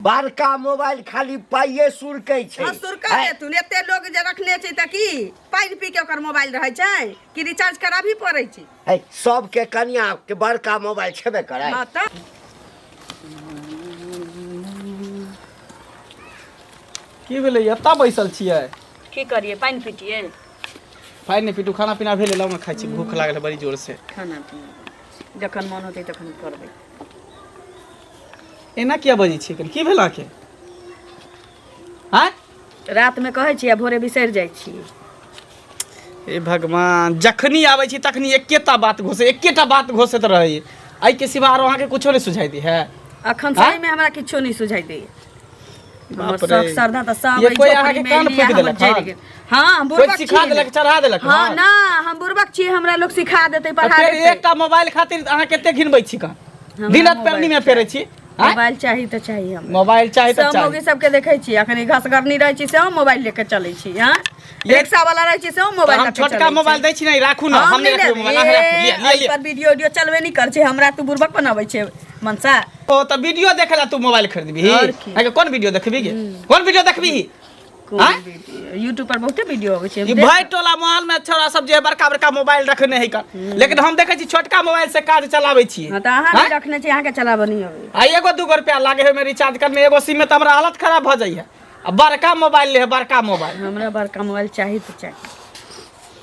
बड़का मोबाइल खाली पाइए सुरकै छै। हां सुरका दे तू एते लोग जे रखने छै त की पाइ पी के ओकर मोबाइल रहै छै कि रिचार्ज कराबी पड़ै छै। है सब के कन्या के बड़का मोबाइल छेबे करे। हां त की भेलै एत्ता बैसल छियै? की करिए पाइन पीटिए? पाइन नहीं पीटू, खाना पीना भेलै, लाउ ना खाइ छी, भूख लागल है बड़ी जोर से। खाना पीना जखन मन होतै तखन करबै। एना किया बजै छी? की भेला के? हैं? रात में कहै छी आ भोरे बिसरि जाइ छी। हे भगवान, जखनी आबै छी तखनी एकेटा बात घोषे, एकेटा बात घोषित रहै। आई के सिवा आरो अहाँ के कुछो नहीं सुझाई दी है? अखन सही में हमरा किछो नहीं सुझाई दै। हमर बाप रे। सब सरदा त सब ये कोई अहाँ के कान फूंक देलक? हां कोई बुरबक सिखा देलक, चढ़ा देलक? हां ना हम बुरबक छी, हमरा लोग सिखा देतै, पढ़ा फिर देतै। एकटा मोबाइल खातिर अहाँ केते घिनबै छी का? दिनत पेरनी में फेरै छी। मोबाइल चाही त चाही हम। मोबाइल चाही त सब चाही। मौगी सबके देखै छी अखन घसगरनी रहै छी से हम मोबाइल लेके चलै छी। हां रिक्शा वाला रहै छी से हम मोबाइल हम लेके चलै छी। छोटका मोबाइल दै छी नहीं, राखू ना, हम नहीं रखबे मोबाइल, अहाँ राखू, ले ले। पर वीडियो चलबे नहीं कर छै, हमरा तू बुरबक बनाबै छै मनसा। ओ त वीडियो देखेला तू मोबाइल खरीदबी? और की? आगे कौन वीडियो देखबी गे? कौन वीडियो देखबी? यूट्यूब पर बहुते वीडियो आबै छै। ई भाई टोला मोहल्ला में छोरा सब जे बड़का बड़का मोबाइल रखने है का, लेकिन हम देखे छी छोटका मोबाइल से काज चलाबै छी। हां त अहाँ भी रखने छी, अहाँ के चलाबऽ नहीं आबै। आ एगो 2 रुपया लागे है में रिचार्ज करने, एगो सिम में त हमरा हालत खराब भ जाई है। अब बड़का मोबाइल ले है, बड़का मोबाइल। हमरा बड़का मोबाइल चाही त चाही।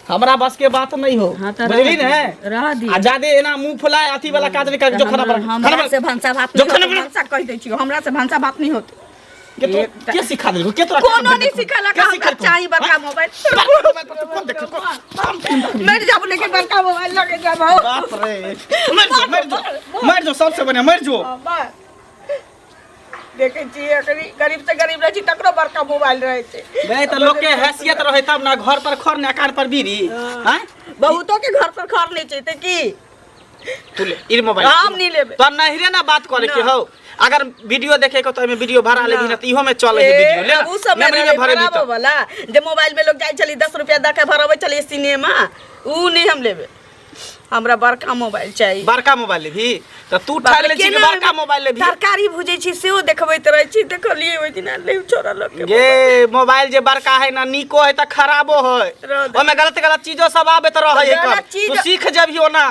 हमरा बस के बात नहीं हो, हां त बुझली ने? रह दी आ जादे एना मुंह फुलाए अथी वाला काज नहीं कर, जो खाना बना हमरा से भांसा बात नहीं होत, भांसा कह दै छी, हमरा से भांसा बात नहीं होत। के सिखा देलको? के तोरा कोनो नहीं सिखला का? हमरा चाही बड़का मोबाइल। कौन देख मर जाबो लेकिन बड़का मोबाइल लगे जाबो। बाप रे, मर जो सबसे बढ़िया मर जो। देखे छी गरीब से गरीब रहे छी तकरो बड़का मोबाइल रहे छै। बे त लोग के हैसियत रहे तब ना, घर पर खर ने आकार पर बीरी। हैं? बहुतों के घर पर खर नहीं छै त की तू ले ई मोबाइल, हम नहीं लेबे। तो नहिरे ना बात करे के हो। अगर वीडियो देखे को तो एमे वीडियो भरा लेबी ना त इहो में चले है वीडियो ले। उ सब में भरे दी तो वाला जे मोबाइल में लोग जाय चली 10 रुपया द के भरबै चली सिनेमा, उ नहीं हम लेबे। हमरा बड़का मोबाइल चाहिए। बड़का मोबाइल लेबी त तू ठाड़ ले छी कि बड़का मोबाइल लेबी? तरकारी भुजै छी सेहो देखबैत रहै छी, देखलिए ओइ दिन ले छोरा लोग के। ये मोबाइल जे बड़का है ना, निको है त खराबो है, ओमे गलत गलत चीजो सब आबे त रहे है। तू सीख जबियो ना,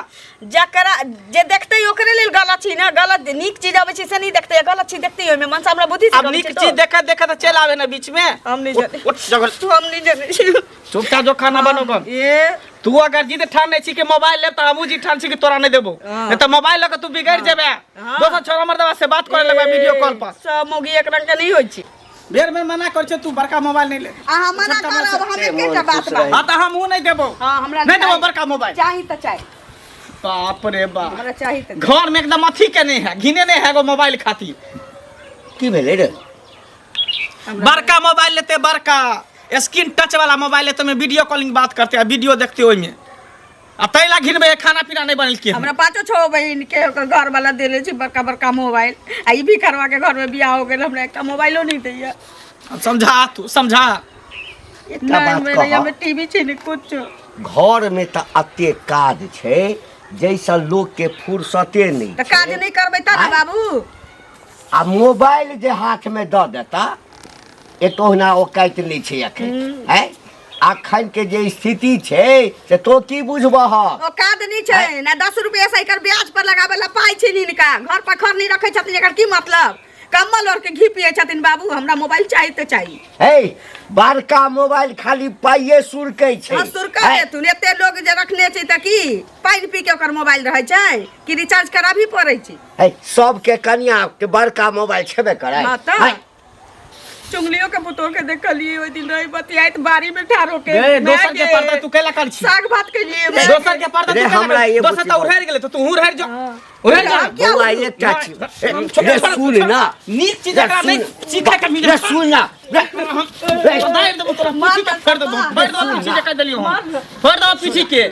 जकरा जे देखतै ओकरे लेल गलत छी ना। गलत नीक चीज आबै छै से नहीं देखतै, गलत चीज देखतै ओइ में मन से हमरा बुद्धि से। अब नीक चीज देखत देखत चल आवे ना बीच में। हम नहीं जाने, उठ जगल, हम नहीं जाने छी। चुपचाप जो खाना बनो कम। ये तू अगर जिद ठान नहीं छी के मोबाइल ले त हमहू जी ठान छी के तोरा नहीं देबो, नहीं त मोबाइल लेके तू बिगड़ जेबे। दोसर छोरा मर्दवा से बात करे लगबे वीडियो कॉल पर। सब मोगी एक रंग के नहीं होय छी। बेर में मना कर छ तू बड़का मोबाइल नहीं ले। आ मना करब, हम एकेटा बात बा। हां त हमहू नहीं देबो। हां हमरा नहीं देबो बड़का मोबाइल। चाही त चाही, बाप रे बाप, हमरा चाही त। घर में एकदम अथी के नहीं है, घिने नहीं है गो मोबाइल खातिर। की भेलै रे? बड़का मोबाइल लेते, बड़का स्क्रीन टच वाला मोबाइल लेते, में वीडियो कॉलिंग बात करते, वीडियो देखते ओइ में। आ तैला घिनबे खाना पीना नहीं बनल के। हमरा 5-6 बहिन के ओकर घर वाला देले छी बड़का बड़का मोबाइल। आ ई भी करवा के घर में बियाह हो गेल, हमरा एकटा मोबाइलो नहीं दैया। समझा तू समझा। एकटा बात मेरे कह, यहाँ में टीवी छै नहीं कुछ। घर में त अते काज छै जैसा लोग के फुर्सते नहीं त काज नहीं करबै त ना बाबू। आ मोबाइल जे हाथ में द देता एतोहना औकात नहीं छै अखन। हैं? अखन के जे स्थिति छै से तो की बुझबह? ओ काज नहीं छै ना, 10 रुपया से एकर ब्याज पर लगावे ला पाई छै नीनका। घर पर खर नहीं रखै छथिन, एकर की मतलब? कम्बल और के घी पिए छथिन बाबू। हमरा मोबाइल चाहिए त चाहिए। हे बड़का मोबाइल खाली पाइए सुरकै छै। हां सुरका दे तू एते लोग जे रखने छै त की पाइ पी के ओकर मोबाइल रहै छै कि रिचार्ज कराबी पड़ै छै। है सब के कन्या के बड़का मोबाइल छेबे करे। हां त चुंगलियों के पुतो के देखलिए ओइ दिन रही बतियाइत बारी में ठारो के। दोसर के पर्दा तू केला कर छी? साग भात के लिए दोसर के पर्दा तू केला कर? दोसर त उड़ेर गेले त तू उड़ेर जो, उड़ेर जा। बउआ एकटा छी रे सुन ना, नीक चीज एकरा नहीं सीखा के मिले। रे सुन ना, दाइ देबो तोरा पीठी के फेर देबो, बैठ दो पीठी के कह देलियो हम, फेर दो पीठी के।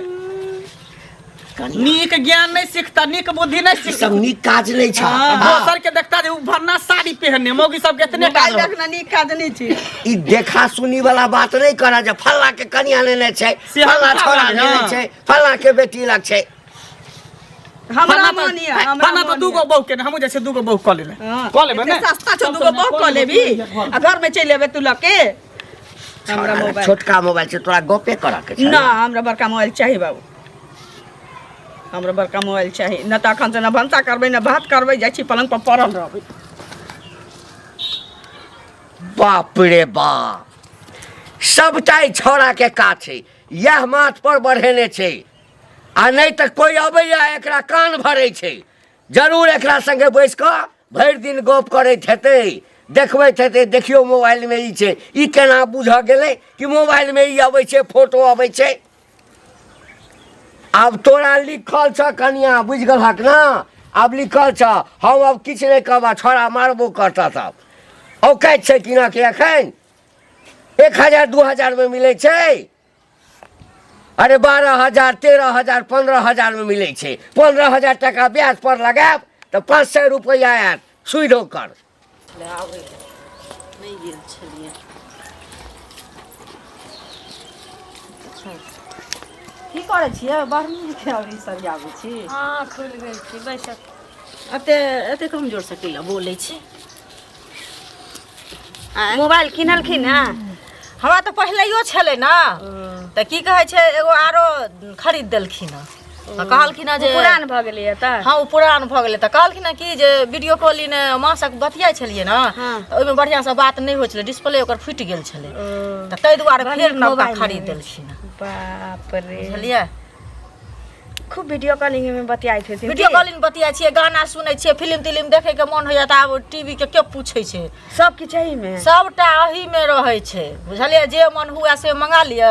नीक ज्ञान नहीं सीखता, नीक बुद्धि नहीं सीखता, सब नीक काज नहीं छ। दोसर के देखता जे भरना साड़ी पहनने, मौगी सब कितने मोबाइल देखना नीक काज नहीं छै। ई देखा सुनी वाला बात नहीं करा जे फल्ला के कन्या लेने छै, फल्ला छोरा लेने छै, फल्ला के बेटी लग छै। हमरा मानिए खाना तो दूगो बहु के हम जैसे दूगो बहु कऽ लेले कऽ लेबे ने सस्ता छ दूगो बहु कऽ लेबी आ घर में चलि एबे तू लके हमरा मोबाइल छोटका मोबाइल से तोरा गपे करा के छै ना हमरा बड़का मोबाइल चाहिए बाबू हमरा बड़का मोबाइल चाहिए न त अखन से न भंसा करबै न भात करबै जाइ छी पलंग पर पड़ल रहबै बाप रे बाप सबटा छोड़ा के काज छै यह माथ पर बढ़ेने छै आ नहीं तो कोई अबैया एकरा कान भरे छै जरूर एकरा संगे बैस कऽ भरि दिन गप करैत हेतै देखबैत हेतै देखियो मोबाइल में ई छै ई केना बुझ गेलै कि मोबाइल में ई अबै छै फोटो अबै छै आब तोरा लिखल छ कनिया बुझ गेलहक ना आब लिखल छ हम अब किछु नहीं कहबा छोड़ा मारबो करता तब औकात छै कि ना कि एखन 1000 2000 में मिलै छै अरे 12,000 13,000 15,000 में मिलै छै 15,000 टका ब्याज पर लगाब तो 500 रुपया आयत सुइधो कर नहीं गेल छलिए की करे छियै बरनी के अभी सरियाबै छी हां खुल गेल छी बैसक एते कमजोर से किला बोलै छी मोबाइल किनलखिन है हमरा तो पहिलेयो छलै ना त की कहै छै एगो आरो खरीद देलखिन त कहलखिन जे पुरान भ गेलै त हां ओ पुरान भ गेलै त कहलखिन कि जे वीडियो कॉलिंग मासक बतियाइ छलिए ना त ओइमे बढ़िया से बात नहीं होइ छलै डिस्प्ले ओकर फुट गेल छलै त तै दुआरे फेर नवका खरीद देलखिन बाप रे बुझलिए खूब वीडियो कॉलिंग में बतियाइ थे वीडियो कॉलिंग बतियाइ छियै गाना सुनै छियै फिल्म तिल्म देखे के मन होइया त आब टीवी के के पूछै छै सब किछ एही में सबटा अही में रहै छै बुझलिए जे मन हुआ से मंगा लिया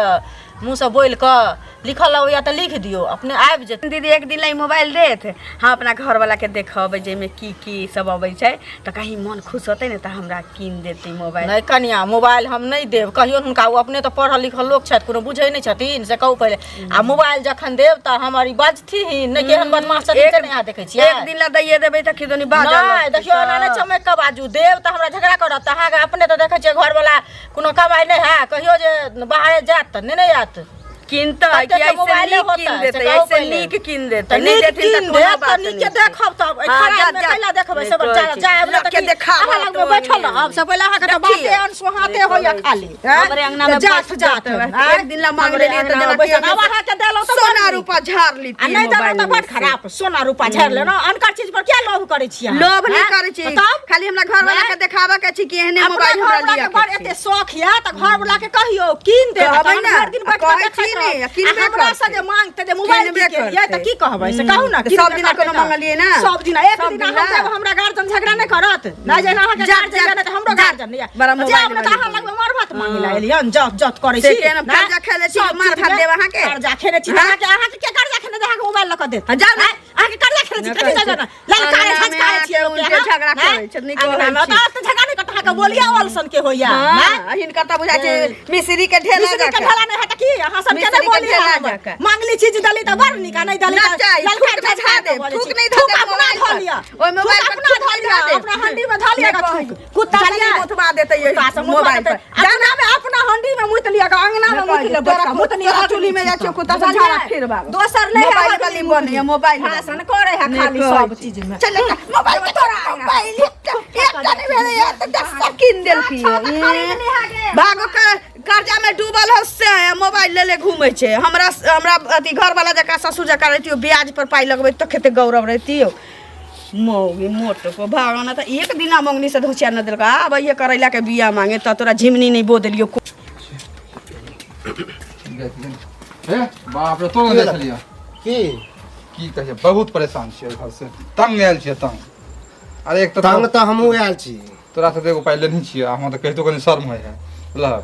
मुंह से बोल के लिखल होइया त लिख दियो अपने आबि जेतै दीदी एक दिन लाई मोबाइल देत हम अपना घर वाला के देखबै जे में की सब अबै छै त कहीं मन खुश होतै ने त हमरा कीन देती मोबाइल नहीं कनिया मोबाइल हम नहीं देब कहियो हुनका ओ अपने तो पढ़ल लिखल लोग छथि कोनो बुझै नहीं छथिन से कहू पहिले आ मोबाइल जखन देब त हमारी बाजथी ही नहीं केहन बदमाश छथिन से नहीं देखै छियै एक दिन ला दैये देबै त किदोनी बाजल नहीं देखियो ना नहीं चमक के बाजू देब त हमरा झगड़ा करत अहाँ के अपने तो देखै छियै घर वाला कोनो कमाई नहीं है कहियो जे बाहर जात त नहीं आत किनता कि ऐसे नीक किन देते ऐसे नीक किन देते नहीं देथिन त कोनो बात नहीं के देखब त खराब में कैला देखबै सब जाय हमरा के देखाब लगबे बैठल अब सब पहिले अहाँ के त बाते अनसुहाते होया खाली हमरे अंगना में जात एक दिन ला मांग लेलिए त देना पैसा अब अहाँ के देलो त सोना रूपा झाड़ ली आ नहीं देलो त बड़ खराब सोना रूपा झाड़ ले ना अनकर चीज पर क्या लोभ करै छी अहाँ लोभ नहीं करै छी खाली हमरा घर वाला के देखाबा के छी कि एहने मोबाइल हमरा लिया के बड़ एते शौक या त घर वाला के कहियो कीन दे हर दिन बैठ के हमरा से जे मांगते जे मोबाइल के लिए त की कहबै से कहू ना कि सब दिन कोनो मांगलिए ना सब दिन एक दिन हम जब हमरा गार्जियन झगड़ा नहीं करत ना जे अहाँ के गार्जियन त हमरो गार्जियन नहीं बड़ा मोबाइल त अहाँ लगबे मार भात मांगे ला एलियन जत करै छी से केना कर्जा खेले छी मार भात देब अहाँ के कर्जा खेले छी अहाँ के कर्जा खेले अहाँ के मोबाइल लक देत जाओ ना अहाँ के कर्जा खेले छी कथि जाना ललकारे झगड़ा छी उनके झगड़ा करे छ नहीं कहै छी त झगड़ा नहीं करत अहाँ के बोलिया वालसन के होया हां हिनका त बुझा छै मिस्री के ढेला मिस्री के ढेला नहीं है त की अहाँ सब के नहीं बोलिया मांगली चीज दली त बड़ निका नहीं दली त ललकार के झा दे थूक नहीं धो अपना धो लिया ओय मोबाइल पर थूक धो लिया अपना हंडी में धो लिया कुत्ता लिया मुतवा देते ये मोबाइल पर जाना में अपना हंडी में मुत लिया अंगना में मुत लिया तोरा मुत लिया चुली में जा कुत्ता से झाड़ा फिर बाबू दोसर नहीं मोबाइल वाली बन है मोबाइल भाषण करे है खाली सब चीज में चल मोबाइल में तोरा मोबाइल एक तने भेले यार त 10 किन देल की भागो के कर्जा में डूबल हो से मोबाइल ले ले घूमै छै हमरा अथी घर वाला जका ससुर जका रहतियो ब्याज पर पाई लगबै त खेते गौरव रहतियो मौगी मोटो को भागना त एक दिना मंगनी से धोचिया न देलका अब ये करैला के बिया मांगे त तोरा झिमनी नहीं बो देलियो हे बाप रे तो देख लिया की कहे बहुत परेशान छियै घर से तंग आयल छियै तंग अरे एक तंग त हमहू आयल छी तोरा से एगो पाइ लेनी छियै हम त कहितो कनी शर्म होय है बुझल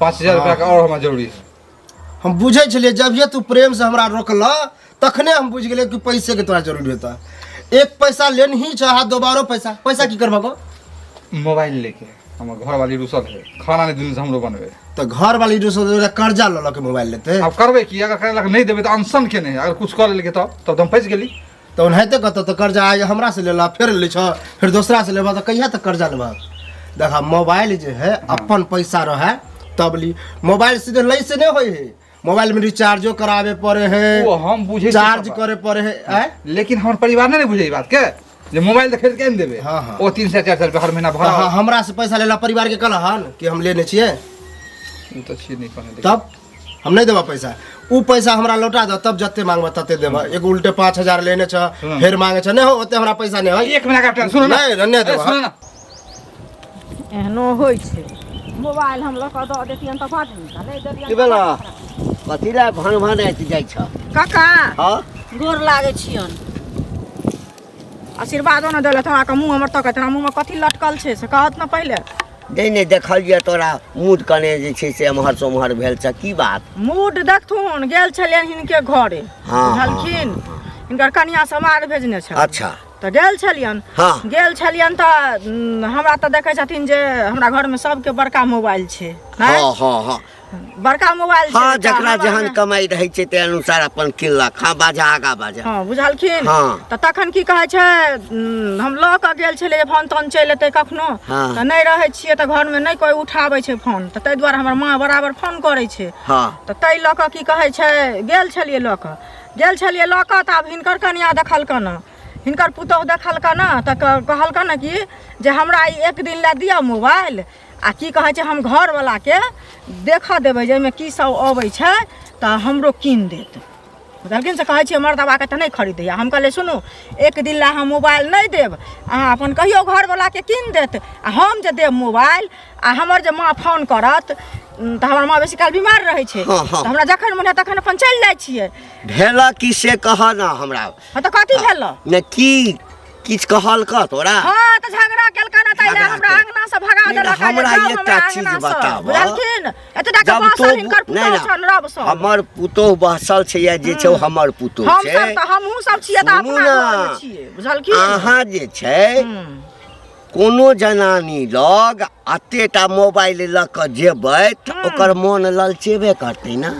5000 रुपया के और हमरा जरूरी है हम बुझै छलिए जब ये तू प्रेम से हमरा रोकल तखने हम बुझ गेलिए कि पैसे के तोरा जरूरी होता एक पैसा लेन ही चाहा दोबारा पैसा की करबा को मोबाइल लेके हमर घर वाली रुसल है खाना नहीं दिन से हमरो बनबे तो घर वाली जो कर्जा ल के मोबाइल लेते अब करबे की अगर करे नहीं देबे तो अनशन के नहीं अगर कुछ कर लेके तब हम फंस गेली तो उन्हें कहते तो कर्जा आज हमरा से लेला फिर ले छ फिर दूसरा से लेबा तो कहिया तक कर्जा लेबा देखा मोबाइल जो है अपन पैसा रहे तब ली मोबाइल सीधे लै से नहीं होय है मोबाइल में रिचार्जो करावे पड़े वो है, हम बुझे चार्ज करे पड़े है। आय? लेकिन हमारे परिवार नहीं बुझे ई बात के जे मोबाइल खरीद के देबे। हाँ, हाँ। ओ 3 से 4 रुपया हर महीना भरा। हाँ, हमरा से पैसा लेला परिवार के कहलन कि हम लेने छिए, उ तो छी नहीं कहने। तब हम नहीं देबा पैसा। उ पैसा हमरा लौटा दो, तब जते मांगबा तते देबा। एक उल्टे 5000 लेने छ, फिर मांगे छ, नहीं हो ओते हमरा पैसा नहीं है। 1 महीना का टाइम सुनो ना। नहीं रन्ने ए, देबा। सुनो ना। एहनो होइ छै मोबाइल हम लऽ कऽ दऽ देतियन तऽ बड नीक नहि की देतियन भेला कथी ला भन भन आइत जाइ छ काका हाँ गोर लागै छियन आशीर्वादो न देलत हमरा के मुंह हमर तकत हमरा मुंह में कथी लटकल छै से कहत न पहिले नहीं देखलिए तोरा मूड कने जे छै से एम्हर से ओम्हर भेल छ की बात मूड देखथुन गेल छलियन हिनके घरे हाँ, बुझलखिन हिनकर कनिया समाद भेजने छ अच्छा तऽ गेल छलियन हाँ। गेल छलियन तऽ हमरा तऽ देखै छथिन जे हमरा घर में सबके बड़का मोबाइल छै हाँ हाँ हाँ बड़का मोबाइल छै हाँ तऽ जकरा हमरा जहन में- कमाई रहै छै ते अनुसार अपन किनलक हाँ बाजा आगा बाजा हाँ बुझलखिन हाँ। तऽ तखन की कहै छै हम लऽ कऽ गेल छलियै फोन तोन चलि एतै कखनो हाँ। तऽ नहि रहै छियै तऽ घरमे नहि कोइ उठाबै छै फोन तऽ ताहि दुआरे हमर माँ बराबर फोन करै छै हाँ तऽ ताहि लऽ कऽ की कहै छै गेल छलियै लऽ कऽ तऽ आब हिनकर कनिया देखलकन हिनकर पुतहु देखलकन तऽ कहलकन कि जे हमरा ई एक दिन लए दिअ मोबाइल आ की कहै छै हम घरवलाके देखऽ देबै जे एहिमे की सब अबै छै तऽ हमरो कीन देत बुझलखिन से कहै छियै मर्दबाके तऽ नहि खरीदैया हम कहलियै सुनू एक दिन लए हम मोबाइल नहि देब अहाँ अपन कहियो घरवलाके कीन देत आ हम जे देब मोबाइल आ हमर जे माँ फोन करत तऽ हमर माँ बेसी काल बीमार रहै छै हाँ, हाँ। तऽ हमरा जखन मोन तखन अपन चलि जाइ छियै भेला की से कह ना हमरा हाँ तऽ कथी भेल ने की किछ कहल का तोरा हाँ तऽ झगड़ा केलकन ताहि लए झगड़ा हमरा केल- अंगना से भगा नहीं, देलक हमरा जाउ एकटा हमरा चीज अंगना से। बताबऽ। बुझलखिन एतटा के जब बासल तो हिनकर नहीं पुतहु छन रब सब हमर पुतोह बहसल छै या जे छै हमर पुतोह हम छै सब तऽ हमहूँ सब छियै तऽ सुनू अपना ना, घरमे छियै बुझलखिन अहाँ जे छै हम्म। कोनो जनानी लग अतेटा मोबाइल लऽ कऽ जेबै तऽ ओकर मोन ललचेबे करतै ना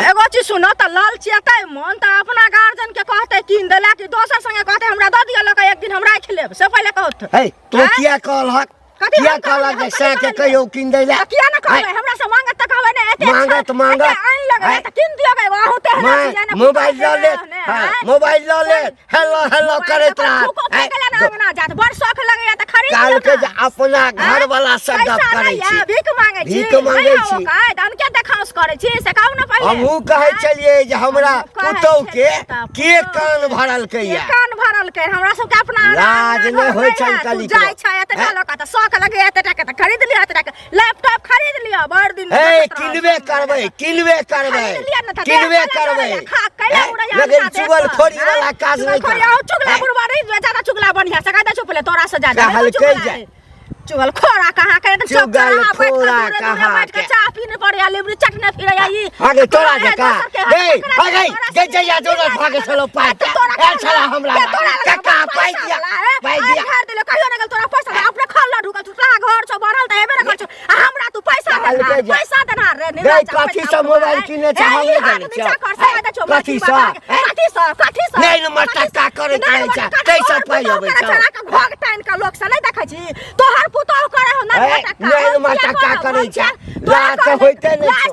एगो चीज सुनो तऽ लालचेतै मन तऽ अपना गार्जियन के कहतै कीन देला कि दोसर संगे कहतै हमरा दऽ दिअ लऽ कऽ एक दिन हमरा राखि लेब से पहिले कहत हे तो हैं? किया कहलहक कथी किया हम कहलक कहबै? जे से के कहियो किन दै ला तऽ किया न कहबै हमरा से मांगत तऽ कहबै ने एते मांगत, अच्छा, मांगत। एते आइन लगे हैं? तऽ कीन दियौ गए आहू ते मैं मोबाइल लऽ ले मोबाइल लऽ ले हेलो हेलो करैत रह अंगना जात बड़ शौक लगैया तऽ खरीद काल लियौ के ने। जे अपना घर वाला से गप पैसा करै नहि छी यऽ, भीख मांगै छी भीख मांगै छी। के देखाउस करै छी से कहू ने पहिले हमहू कहै छलियै जे हमरा हमहूँ कहै पुतोह के छलियै तऽ के पुतोह कान भरल के कैया कान भरल के हमरा सबके अपना लाज अंगना नहि घर होइ नहि छनि है। कली तू जाइ के। छै एतटा हैं? लोक तऽ शौक लगैया एतटा के तऽ खरीद लिअ एतटा के लैपटॉप खरीद लिअ बड़ दिन हे देखैत रहब। किनबे करबै किनबे करबै खरीद लिअ ने तऽ किनबे देख करबै ले, खा कैला हैं? उड़ैया लेकिन हमरा देख चुगल कऽ, खोरी हैं? वाला काज नहीं चुगलखोरी, कर आहो चुगला बुढ़वा नहीं ज्यादा चुगला बढ़िया से कहता चुप ले तोरा से ज्यादा कहल नहीं कहि चुगला जाए। है। चुगल खोरा कहाँ के तो चुप चुगल रहा, बैठ के खोरा दूरे दूरे कहाँ बैठ के के। चाय पीने पड़े या लिबरी चटने फिरे या ई आगे तोरा है, जका दोसर के गई हाथ पकड़ा आगे तोरा गई से जया जोर भागे चलो पाई तो तोरा ए चला हमरा ते तोरा लगा काका पाई पैसा दिया वाला है। पाई आई दिया घर दिले कहियो न गेल तोरा पैसा दे, अपने खल्ला ढुकल तू तोरा घर छौ बनल त हेबे न कर छौ आ हमरा तू पैसा कहल दे के जा। पैसा देना रे गई कथी से मोबाइल किने छ हमे जाने छ कथी से कथी से नहीं न मटका करैत रहै छ कैसे पाई अबै छ घोग टाइन का लोक से नहीं देखै छी तोहर पुतोह करे हो ए, नहीं न मटका करै छ लाज त होइते नै छ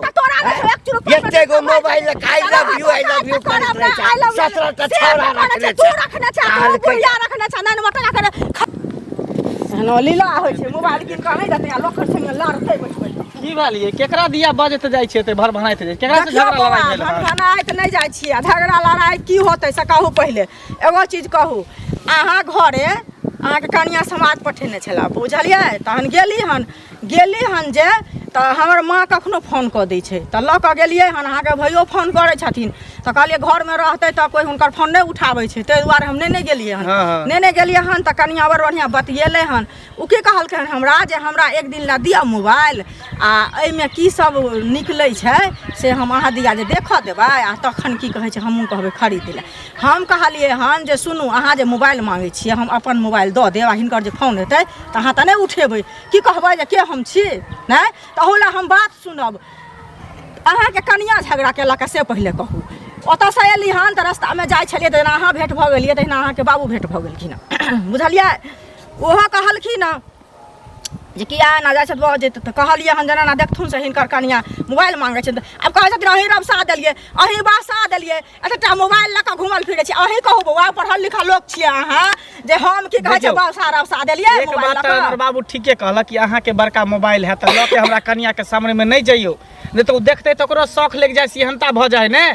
एते गो मोबाइल आई लव यू करैत रहै छ 17 टा छोरा रखने छ कहल के जा। लीला होइ छै मोबाइल किन कऽ नहि देतै आ लोक संगे लड़तै बैठबै की भेलिए केकरा दिया बजत जाइ छै ते भर भनाइत जाइ केकरा से झगड़ा लड़ाई भेल है? भनाइत नहि जाइ छियै झगड़ा लड़ाइ की होतै से कहू पहिले एगो चीज कहू अहाँ घरे अहाँके कनिया समाज पठेने छला बुझलियै तहन गेली हन जे तऽ हमर माँ कखनो फोन कऽ दै छै तऽ लऽ कऽ गेलियै हन अहाँके भैयो फोन करै छथिन तऽ कहलियै घरमे रहतै तऽ कोइ हुनकर फोन नहि उठाबै छै ताहि दुआरे हम नेने गेलियै हन हाँ, हाँ। नेने गेलियै हन तऽ कनिया बड़ बढ़िआँ बतियेलै हन ओ की कहलकै हन हमरा जे हमरा एक दिन ला दिअ मोबाइल आ एहिमे की सब निकलै छै से हम अहाँ दिया जे देखऽ देबै आ तखन की कहै छै हमहूँ कहबै खरीद लए हम कहलियै हन जे सुनू अहाँ जे मोबाइल मांगै छियै हम अपन मोबाइल दऽ देब आ हिनकर जे फोन हेतै तऽ अहाँ तऽ नहि उठेबै की कहबै जे के हम छी नहि तऽ ओहि लए हम बात सुनब अहाँके कनिया झगड़ा केलक से पहिले कहू ओतऽसँ एली हन तऽ रस्तामे जाइ छलियै तहिना अहाँ भेँट भऽ गेलियै तहिना अहाँके बाबू भेँट भऽ गेलखिन बुझलियै ओहो कहलखिन जे किया ना जाइ छै भऽ जेतै तऽ कहलिए हन जना ना देखथुन से हिनकर कनिया मोबाइल मांगे छै अब कहै छथिन अहीं रबसा देलिए अहीं बासा देलिए एतटा मोबाइल लऽ कऽ घुमल फिरै छी अहीं कहू बौआ पढ़ल लिखल लोक छियै अहाँ जे हम की कहै छै बासा रबसा देलिए एक मोबाइल बात लऽ हमर कऽ बाबू ठीके कहलक कि अहाँ के बड़का मोबाइल है तऽ लऽ के हमरा कनिया के सामने में नहीं जाइयो नहीं तो देखते तो ओकरो शौक लग जाय सिहनता भ जाय ने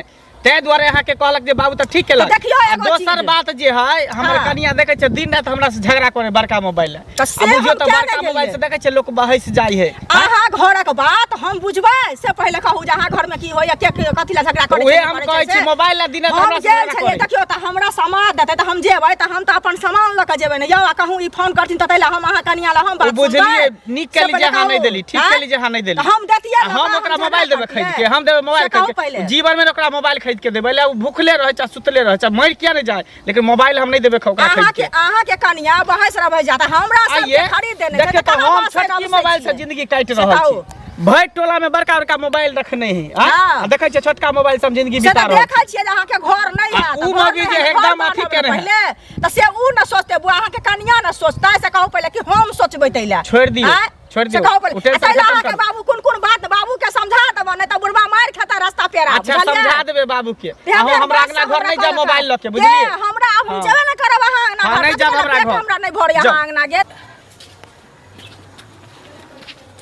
तै दुआरे अहाँ के कहलक जे बाबू तऽ ठीक केलक देखियौ एगो दोसर चीज। बात जे है हमर हाँ। कनिया देखे छै दिन रात हमरा से झगड़ा करे बड़का मोबाइल है तऽ से बुझियो हम तऽ किया बड़का नहि मोबाइल से गेलियै? देखे छै लोक बहस जाय है अहाँ घरक बात हम बुझबै से पहिले कहू जे अहाँ घर में की होइए के कथी लए झगड़ा करै उहे छै, हम करै कहै छै छी से। मोबाइल ला दिन रात हम हमरा से गेल झगड़ा छलियै करे देखियो तऽ हमरा सामान देतै तऽ हम जेबै तऽ हम तऽ अपन सामान लऽ कऽ जेबै ने यौ आ कहूँ ई फोन करथिन तऽ तैला हम अहाँ कनिया ला हम बात बुझलिए सुनबै। नीक से केली जे पहिले अहाँ नहीं कहू। देली ठीक आँय? केली जे अहाँ नहीं देली तऽ हम दैतियै आ ने, हम ओकरा ओकरा हम मोबाइल देबै झगड़ा खरीद के करतियै। हम देबै मोबाइल से कहू खरीद के पहिले। जीवन में ओकरा मोबाइल खरीद के देबै ले भूखले रहे चाहे सुतले रहे चाहे मर किया नहीं जाए लेकिन मोबाइल हम नहीं देबै ओकरा खरीद के अहाँ के कनिया बहस रह जाता हमरा सब आइए खरीद देने देखे तो हम छोटकी मोबाइल से जिंदगी काट रहल छी भर टोला में बड़का बड़का मोबाइल रखने ही हाँ। देखे छियै छोटका मोबाइल से हम जिंदगी से बिता तऽ रहल छी देखै छियै जे अहाँके घर नहि आ है उ मौगी जे एकदम अथी केने है। तऽ से उ न सोचते बुआ अहाँके कनिया न सोचता से कहू पहिले कि हम सोचबै तैला छोड़ दियौ, छोड़ दियौ। उठे उठे से अहाँके खत्म बाबू कोन बात बाबू के समझा देबो नहीं तऽ बुढ़वा मार खाता रास्ता पेरा अच्छा समझा देबै बाबू के अहाँ हमरा अंगना घर नहीं जा मोबाइल लऽ के बुझलिए हमरा अब हाँ। जेबे न करब अहाँ अंगना हाँ, घर नहीं जाब हमरा घर। हमरा नहीं भर जाउ। अहाँ अंगना गेट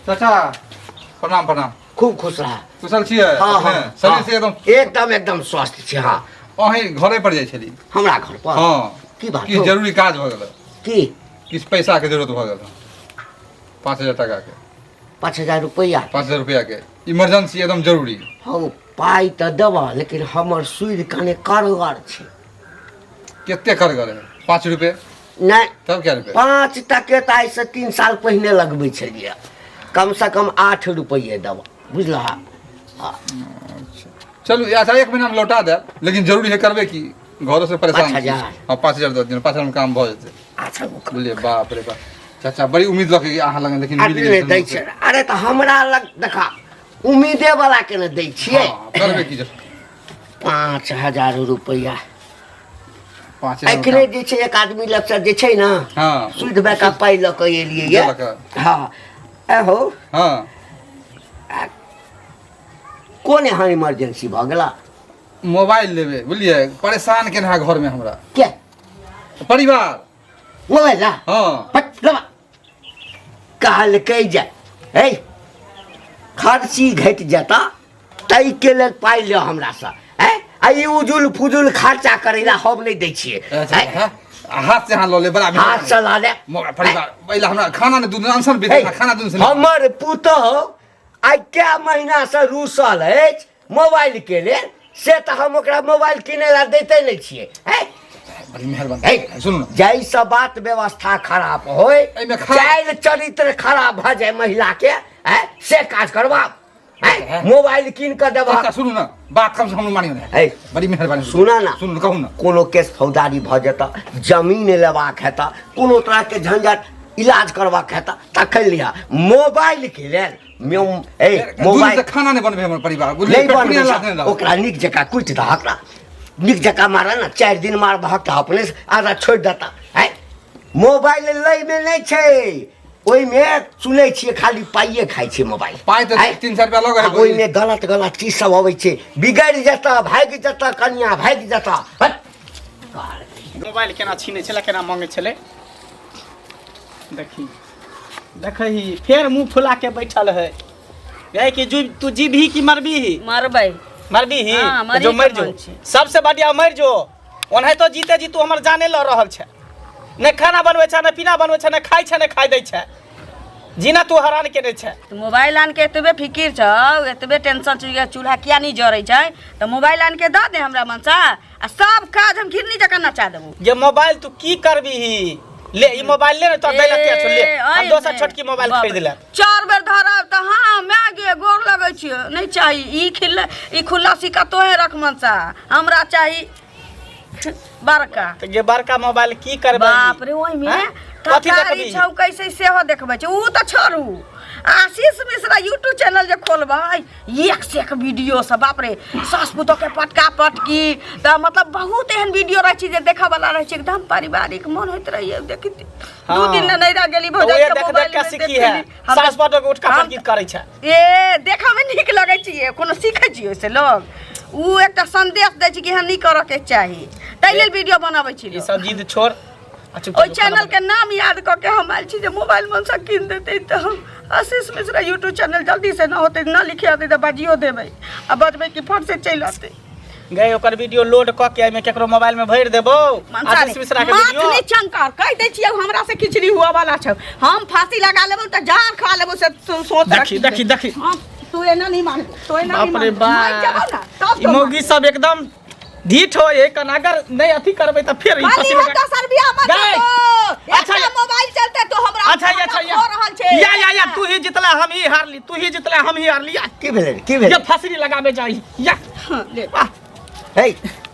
चाचा प्रणाम प्रणाम खूब खुश रहा कुशल छियै हाँ अपने? हाँ शरीर हाँ। से एकदम एकदम एकदम स्वस्थ छी हाँ अहीं घरे पर जाइ छली हमरा घर पर हाँ की बात किछु हो? जरूरी काज भऽ गेल की किछु पैसा के जरूरत भऽ गेल 5,000 टका के 5,000 रुपया 5,000 रुपया के इमरजेंसी एकदम जरूरी हम पाइ तऽ देबऽ लेकिन हमर सूर्य कने कारगर छै कते कर गए 5 रुपए नहि तब क्या रुपए 5 टके तऽ आइ से 3 साल पहिने लगबै छलियै कम से कम 8 रुपये देबऽ बुझलहा चलू अच्छा 1 महीना में लौटा दे लेकिन जरूरी है करबे की घरों से परेशान 5,000 हाँ 5,000 दे दिन 5,000 में काम भऽ जेतै अच्छा बुझलिए बाप रे बाप चाचा बड़ी उम्मीद रखे अहाँ लग लेकिन मिल आदमी नहि दै गेल छै अरे तऽ हमरा लग देखा उम्मीदे वाला के ने दै छियै हाँ, करबे की 5,000 रुपया 5,000 एखने जे छै एक आदमी लग से जे छै ने हाँ सुध बेका पाइ लऽ कऽ एलियै ये देलक है। हाँ एहो हाँ कोन एहन इमरजेंसी भऽ गेला मोबाइल लेबे बुझलिए परेशान केना है घर में हमरा के परिवार मोबाइल ला हाँ हट लबा कहल कहि जाय हे खर्ची घटि जेता ताहिके लेल पाइ लिअ हमरासँ है आ ई उजुल फुजुल खर्चा करै ला हम नहि दै छियै अच्छा, हैं? हाँ, हाथ से हाथ लो ले बड़ा हाथ चला ले मोबाइल परिवार पहले हमरा खाना ने दूध आंसर भी देना खाना दूध से नहीं। हमर पुतहु आइ कए महीना से रूसल अछि मोबाइल के लेल से तऽ हम ओकरा मोबाइल किनै ला दैते नहि छियै हैं? बड़ी मेहरबानी हे, सुनू ना जाहि से बात व्यवस्था खराब होय एहिमे खराब- चाइल चरित्र खराब भऽ जाय महिला के हैं, से काज करबा हैं? मोबाइल कीन कऽ देबा चाचा सुनू ना बात कम से कम मानियो ना हे, बड़ी मेहरबानी सुना ना सुनू कहू ना कोनो केस फौजदारी भऽ जेता जमीन लेबाक हेता कोनो तरह के झंझट इलाज करबाक हेता तखन लिहा मोबाइल के लेल दूध से मोबाइल खाना नहीं बनबे हमर परिवार बुझलिए नहीं पेट पुनिया बनबै लाख नहीं छै, लाओ। ओकरा नीक जकाँ कुटि दहक ना नीक जकाँ मारा ना 4 दिन मार दहक तऽ अपने से आधा छोड़ि देता है मोबाइल लैमे नहि छै ओहिमे सुनै छियै खाली पाइए खाइ छै मोबाइल पाइ तऽ हैं? 300 रुपया लगे है आ ओहिमे गलत गलत चीज सब अबै छै बिगड़ि जेता भागि जेता कनिया भागि जेता हट। मोबाइल केना छीने छले केना मांगे छले देखी देखही फेर मुंह फुला के बैठल है यही कि तू जीभी की मरबी ही मरबै मरबी ही हाँ, तो जो मरी मर के जो मन छै। सबसे बढ़िया मर जो ओनाहे तो जीते जी तू हमर जाने ल रहल छै ने खाना बनबै छै ने पीना बनबै छै ने खाइ छै ने खाइ दै छै जीना तू हरान केने छै तो मोबाइल आन के एतबे फिकिर छौ एतबे टेंशन छौ जे चूल्हा किया नहीं जरै छै तो मोबाइल आन के दऽ दे हमरा मनसा आ सब काज हम घिरनी जकाँ नचा देबो ये मोबाइल तू की करबी ही ले ई मोबाइल ले तो दै लतिया छो ले हम दोसर छोटकी मोबाइल खरीद ले 4 बेर धरब तऽ हाँ माय गोर लगै छियै नहीं चाही ई खुला सिक्का तोहे रख मनसा हमरा चाही बड़का तो ये बड़का मोबाइल की करबे बाप रे ओहिमे कथी ककारी देखबी छौ कैसे सेहो देखबै छै ऊ तऽ छोड़ू आशीष मिश्रा यूट्यूब चैनल जे खोलबै एक से एक वीडियो सब बाप रे सास पुतोह के पटका पटकी तऽ मतलब बहुत एहन वीडियो रहै छै जे देखऽ वाला रहै छै एकदम पारिवारिक मन होइत रहैए देखिते दू दिन न नैरा गेली भौजाई के देख मोबाइल देख के में सीखी है सास पटो के उठका पटकी करै छै ए देखऽ में नीक लगै छै कोनो सीखै छियै से लोग ऊ एकटा संदेश दै छै कि एहन नहीं करऽ के चाही तै लेल वीडियो बनाबै छी ई सब जिद छोड़ ओइ चैनल के नाम याद क के हम आयल छी जे मोबाइल मन से कीन देतै तऽ हम आशीष मिश्रा यूट्यूब चैनल जल्दी से न होतै न लिखे होतै तऽ बाजियो देबै आ बजबै कि फट से चलि आतै गए ओकर वीडियो लोड क के एमे केकरो मोबाइल में भरि देबो आशीष मिश्रा के वीडियो माथनी चंकार कह दै छियै हमरा से खिचड़ी हुआ वाला छौ हम फांसी लगा लेबौ तऽ जान खा लेबौ से सोच देखी देखी देखी तू एना नहीं मान तू एना नहीं बाप रे मान ई मौगी सब एकदम ढीठ हो एकन अगर नहीं अथी करबै त फिर ई फंसी लगा तो सर्बिया मत गए। अच्छा मोबाइल चलते तो हमरा अच्छा हो रहल छै या तू ही जितला हम ही हारली तू ही जितला हम ही हारली की भेलै ये फंसी लगाबे जाई या ले हे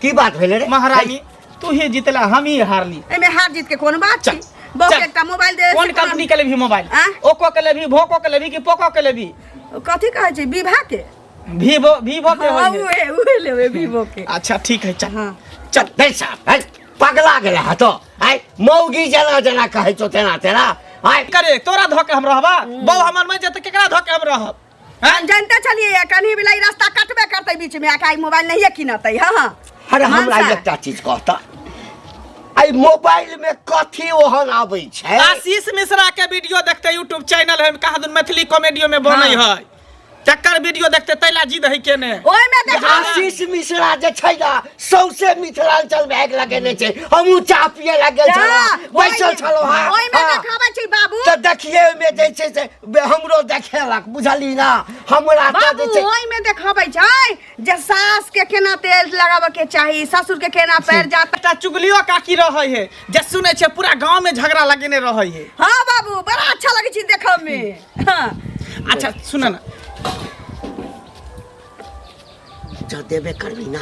की बात भेलै रे महारानी तू ही जितला हम ही हारली एमे हार जीत के कोन बात छै चल, बहुत चल। एकटा मोबाइल दे कौन कंपनी के लेबी मोबाइल आँ? ओप्पो के लेबी भोको के लेबी कि पोको के लेबी कथी कहै छै विवाह के वीवो के हाँ, होई उहे लेबे विवो के अच्छा ठीक है चल हाँ चल नहीं साहब है पगला गेला है तो है मौगी जना जना कहै छौ तेना तेना है करे तोरा धोके हम रहबा बहु हमर में जते केकरा धोके हम रहब हम जानते चलिए कहीं भी लाई रास्ता कटबे करते बीच में आका मोबाइल नहीं किनतै हां अरे हमरा एकटा चीज कहता आई मोबाइल में कथी ओहन आबै छै आशीष मिश्रा के वीडियो देखते यूट्यूब चैनल है कहा दून मैथिली कॉमेडियो में बनै है चक्कर वीडियो देखते तैला जिद है केने ओय में देखा आशीष मिश्रा जे छै ना सौसे मिथिलांचल बैग लगेने छै हमहू चाह पिए लगे छलौ बैसल छलौ हां ओय में देखाबै छै बाबू त देखिए में जे छै से हमरो देखेलक बुझली ना हमरा त बाबू जे छै ओय में देखाबै छै जे सास के केना तेल लगाबे के चाही ससुर के केना पैर जाता ता चुगलियो काकी रहै है जे सुनै छै पूरा गांव में झगड़ा लगेने रहै है हां बाबू बड़ा अच्छा लगै छै देखै में हां अच्छा सुन ना जो देबे करबी ना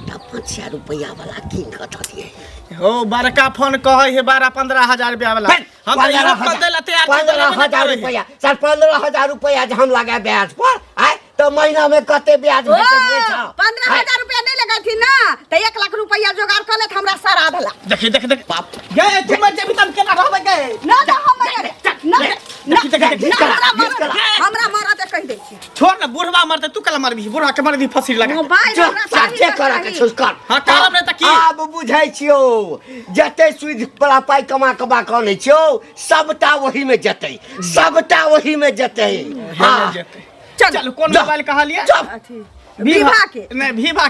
तब 5,000 रुपया वाला कीन के द दिए हो बड़का फोन कहै है 12-15 हजार रुपया वाला हम तो यूज कर देला तैयार 15,000 रुपया सर 15,000 रुपया जे हम लगा ब्याज पर आय तो महीना में कते ब्याज भेटै छै 15,000 रुपया नहीं लगा थी ना तो 1 लाख रुपया जोगाड़ कर ले हमरा सारा धला देखी देख देख बाप गए तुम जे भी तम केना रहबे गए ना ना हम ना देखी हमरा मारा दे कह दे छी छोड़ ना बुढ़वा मरते तू कला मरबी बुढ़वा के मरबी फंसी लगा मोबाइल जो हमरा सारी जे करे के छुस कर हां करब ने त की आब बुझै छियो जते सुध पला पाई कमा कनै छियो सबटा वही में जतै सबटा वही में जतै हां चल कौन मोबाइल कहा लिया विवाह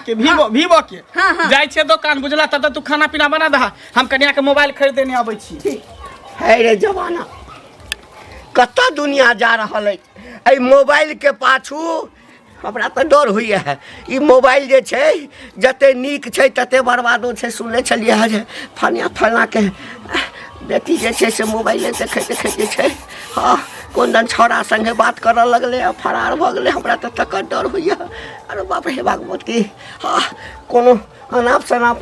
के नहीं वीवो के हाँ। जाय छे दुकान बुझला त तू खाना पीना बना दहा हम कन्या के मोबाइल खरीदे नहीं आबै छी है रे जमाना कत्ता दुनिया जा रहल है ए मोबाइल के पाछू हमरा तऽ डर होइए है ई मोबाइल जे छै जते नीक छै तते बर्बादो छै सुनले छलिए है जे फलना के बेटी जे छै से मोबाइले देखैत जे छै हाँ कोन दिन छौड़ा संगे बात करऽ लगलै आ फरार भऽ गेलै हमरा तऽ तकर डर होइए अरे बाप रे भगवती हाँ कोनो अनाप शनाप